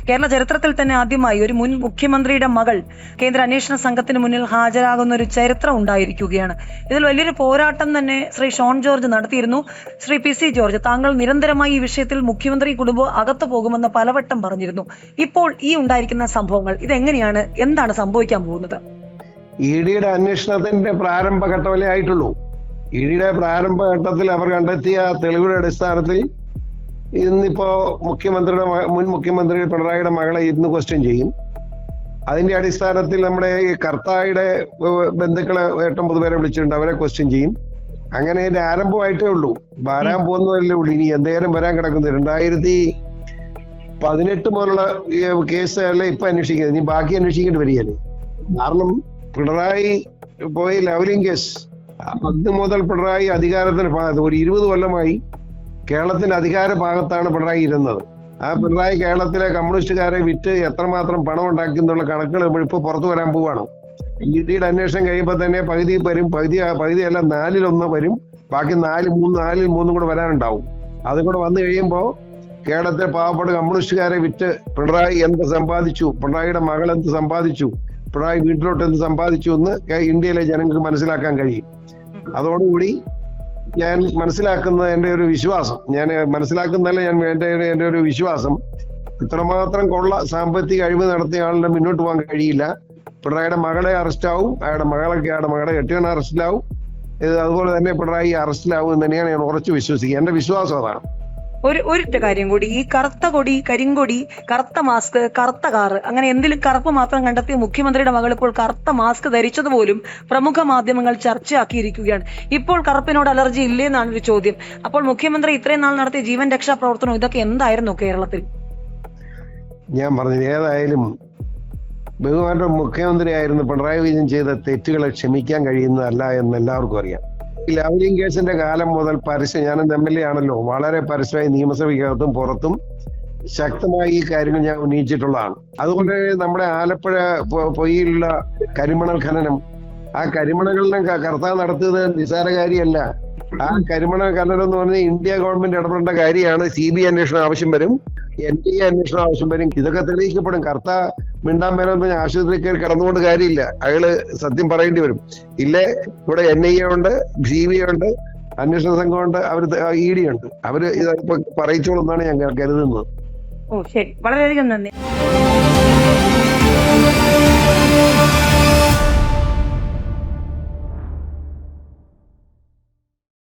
കേരള ചരിത്രത്തിൽ തന്നെ ആദ്യമായി ഒരു മുൻ മുഖ്യമന്ത്രിയുടെ മകൾ കേന്ദ്ര അന്വേഷണ സംഘത്തിന് മുന്നിൽ ഹാജരാകുന്ന ഒരു ചരിത്രം ഉണ്ടായിരിക്കുകയാണ്. ഇതിൽ വലിയൊരു പോരാട്ടം തന്നെ ശ്രീ ഷോൺ ജോർജ് നടത്തിയിരുന്നു. ശ്രീ പി സി ജോർജ്, താങ്കൾ നിരന്തരമായി ഈ വിഷയത്തിൽ മുഖ്യമന്ത്രി കുടുംബം അകത്തു പോകുമെന്ന് പലവട്ടം പറഞ്ഞിരുന്നു. ഇപ്പോൾ ഈ ഉണ്ടായിരിക്കുന്ന സംഭവങ്ങൾ ഇതെങ്ങനെയാണ്, എന്താണ് സംഭവിക്കാൻ പോകുന്നത്? ഇഡിയുടെ അന്വേഷണത്തിന്റെ പ്രാരംഭഘട്ടമല്ലേ ആയിട്ടുള്ളൂ. ഇഡിയുടെ പ്രാരംഭഘട്ടത്തിൽ അവർ കണ്ടെത്തിയ തെളിവുകളുടെ അടിസ്ഥാനത്തിൽ ഇന്നിപ്പോ മുൻ മുഖ്യമന്ത്രി പിണറായിയുടെ മകളെ ഇന്ന് ക്വസ്റ്റ്യൻ ചെയ്യും. അതിന്റെ അടിസ്ഥാനത്തിൽ നമ്മുടെ ഈ കർത്തായുടെ ബന്ധുക്കളെ 8-9 പേരെ വിളിച്ചിട്ടുണ്ട്, അവരെ ക്വസ്റ്റ്യൻ ചെയ്യും. അങ്ങനെ ഇതിന്റെ ആരംഭമായിട്ടേ ഉള്ളൂ, വരാൻ പോകുന്നതല്ലേ ഉള്ളൂ. ഇനി എന്തേലും വരാൻ കിടക്കുന്നത് 2018 മുതലുള്ള കേസ് അല്ലേ ഇപ്പൊ അന്വേഷിക്കുന്നത്, ഇനി ബാക്കി അന്വേഷിക്കേണ്ടി വരികയല്ലേ. കാരണം പിണറായി പോയി ലെവലിംഗ് കേസ് അന്ന് മുതൽ പിണറായി അധികാരത്തിന് ഭാഗത്ത് ഒരു 20 കൊല്ലമായി കേരളത്തിന്റെ അധികാര ഭാഗത്താണ് പിണറായി ഇരുന്നത്. ആ പിണറായി കേരളത്തിലെ കമ്മ്യൂണിസ്റ്റുകാരെ വിറ്റ് എത്രമാത്രം പണം ഉണ്ടാക്കി എന്നുള്ള കണക്കുകൾ ഇപ്പൊ പുറത്തു വരാൻ പോവാണ്. ഇഡിയുടെ അന്വേഷണം കഴിയുമ്പോൾ തന്നെ പകുതി വരും, പകുതിയല്ല 4/1 വരും, ബാക്കി 4/3 കൂടെ വരാനുണ്ടാവും. അതും കൂടെ വന്നു കഴിയുമ്പോൾ കേരളത്തിലെ പാവപ്പെട്ട കമ്മ്യൂണിസ്റ്റുകാരെ വിറ്റ് പിണറായി എന്ത് സമ്പാദിച്ചു, പിണറായിയുടെ മകൾ എന്ത് സമ്പാദിച്ചു, പിണറായി വീട്ടിലോട്ട് എന്ത് സമ്പാദിച്ചു എന്ന് ഇന്ത്യയിലെ ജനങ്ങൾക്ക് മനസ്സിലാക്കാൻ കഴിയും. അതോടുകൂടി ഞാൻ മനസ്സിലാക്കുന്നത്, എൻ്റെ ഒരു വിശ്വാസം, ഞാൻ മനസ്സിലാക്കുന്നതല്ല, എൻ്റെ ഒരു വിശ്വാസം, ഇത്രമാത്രം കൊള്ള സാമ്പത്തിക അഴിമതി നടത്തിയ ആളുടെ മുന്നോട്ട് പോകാൻ കഴിയില്ല. പിണറായിയുടെ മകളെ അറസ്റ്റാവും, അയാളുടെ മകളുടെ കെട്ടിയവനെ അറസ്റ്റിലാവും, അതുപോലെ തന്നെ പിണറായി അറസ്റ്റിലാവും എന്ന് തന്നെയാണ് ഞാൻ ഉറച്ചു വിശ്വസിക്കുക. എൻ്റെ വിശ്വാസം അതാണ്. ഒരൊറ്റ കാര്യം കൂടി, ഈ കറുത്ത കൊടി, കരിങ്കൊടി, കറുത്ത മാസ്ക്, കറുത്ത കാറ്, അങ്ങനെ എന്തിലും കറുപ്പ് മാത്രം കണ്ടെത്തിയ മുഖ്യമന്ത്രിയുടെ മകൾ ഇപ്പോൾ കറുത്ത മാസ്ക് ധരിച്ചതുപോലും പ്രമുഖ മാധ്യമങ്ങൾ ചർച്ചയാക്കിയിരിക്കുകയാണ്. ഇപ്പോൾ കറുപ്പിനോട് അലർജി ഇല്ലേ എന്നാണ് ഒരു ചോദ്യം. അപ്പോൾ മുഖ്യമന്ത്രി ഇത്രയും നാൾ നടത്തിയ ജീവൻ രക്ഷാ പ്രവർത്തനം ഇതൊക്കെ എന്തായിരുന്നു കേരളത്തിൽ? ഞാൻ പറഞ്ഞത് ഏതായാലും ബഹുമാനപ്പെട്ട മുഖ്യമന്ത്രിയായിരുന്നു പിണറായി വിജയൻ ചെയ്ത തെറ്റുകളെ ക്ഷമിക്കാൻ കഴിയുന്നതല്ല എന്ന് എല്ലാവർക്കും അറിയാം. ലെവലിംഗ് കേസിന്റെ കാലം മുതൽ ഞാൻ MLA ആണല്ലോ, വളരെ പരസ്യമായി നിയമസഭയ്ക്കകത്തും പുറത്തും ശക്തമായി ഈ കാര്യങ്ങൾ ഞാൻ ഉന്നയിച്ചിട്ടുള്ളതാണ്. അതുകൊണ്ട് നമ്മുടെ ആലപ്പുഴ പൊയ്യിലുള്ള കരിമണൽ ഖനനം, ആ കരിമണലിനെ കർത്താവ് നടത്തിയത് നിസ്സാരകാരിയല്ല. ആ കരിമണൽ ഖനനം എന്ന് പറഞ്ഞാൽ ഇന്ത്യ ഗവൺമെന്റ് ഇടപെടേണ്ട കാര്യമാണ്. CBI അന്വേഷണം ആവശ്യം വരും, NIA അന്വേഷണം ആവശ്യം വരും. ഇതൊക്കെ തെളിയിക്കപ്പെടും. കർത്താവ് മിണ്ടാൻ മേലെന്ന് പറഞ്ഞാൽ ആശുപത്രി കയറി കിടന്നുകൊണ്ട് കാര്യമില്ല, അയാള് സത്യം പറയേണ്ടി വരും. ഇല്ലേ, ഇവിടെ NIA ഉണ്ട്, CBI ഉണ്ട്, അന്വേഷണ സംഘമുണ്ട്, ED ഉണ്ട്. അവര് ഇപ്പൊ പറയിച്ചോളെന്നാണ് ഞാൻ കരുതുന്നത്. ഓ ശരി, വളരെയധികം നന്ദി.